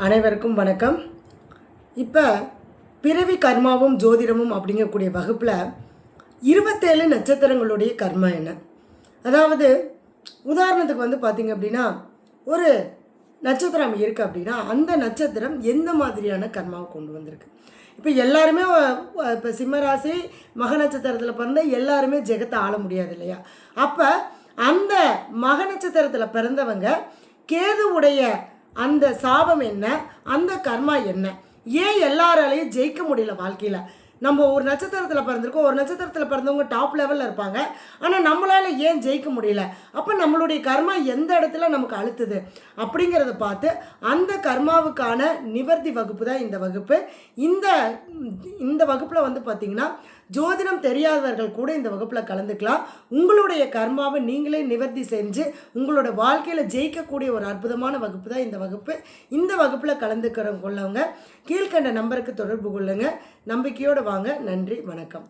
அனைவருக்கும் வணக்கம். இப்போ பிறவி கர்மாவும் ஜோதிடமும் அப்படிங்கக்கூடிய வகுப்பில் 27 நட்சத்திரங்களுடைய கர்மா என்ன, அதாவது உதாரணத்துக்கு பார்த்திங்க அப்படின்னா ஒரு நட்சத்திரம் இருக்குது அப்படின்னா அந்த நட்சத்திரம் எந்த மாதிரியான கர்மாவை கொண்டு வந்திருக்கு. இப்போ எல்லாருமே இப்போ சிம்மராசி மக நட்சத்திரத்தில் பிறந்த எல்லாருமே ஜெகத்தை ஆள முடியாது இல்லையா. அப்போ அந்த மக நட்சத்திரத்தில் பிறந்தவங்க கேதுவுடைய அந்த சாபம் என்ன, அந்த கர்மா என்ன, ஏன் எல்லாராலையும் ஜெயிக்க முடியல வாழ்க்கையில். நம்ம ஒரு நட்சத்திரத்தில் பிறந்திருக்கோம், ஒரு நட்சத்திரத்தில் பிறந்தவங்க டாப் லெவலில் இருப்பாங்க, ஆனால் நம்மளால் ஏன் ஜெயிக்க முடியல, அப்போ நம்மளுடைய கர்மா எந்த இடத்துல நமக்கு அழுத்துது அப்படிங்கிறத பார்த்து அந்த கர்மாவுக்கான நிவர்த்தி வகுப்பு தான் இந்த வகுப்பு. இந்த வகுப்பில் பார்த்திங்கன்னா ஜோதிடம் தெரியாதவர்கள் கூட இந்த வகுப்பில் கலந்துக்கலாம். உங்களுடைய கர்மாவை நீங்களே நிவர்த்தி செஞ்சு உங்களோட வாழ்க்கையில் ஜெயிக்கக்கூடிய ஒரு அற்புதமான வகுப்பு தான் இந்த வகுப்பு. இந்த வகுப்பில் கலந்துக்கிறவங்க கீழ்கண்ட நம்பருக்கு தொடர்பு கொள்ளுங்கள். நம்பிக்கையோடு வாங்க. நன்றி, வணக்கம்.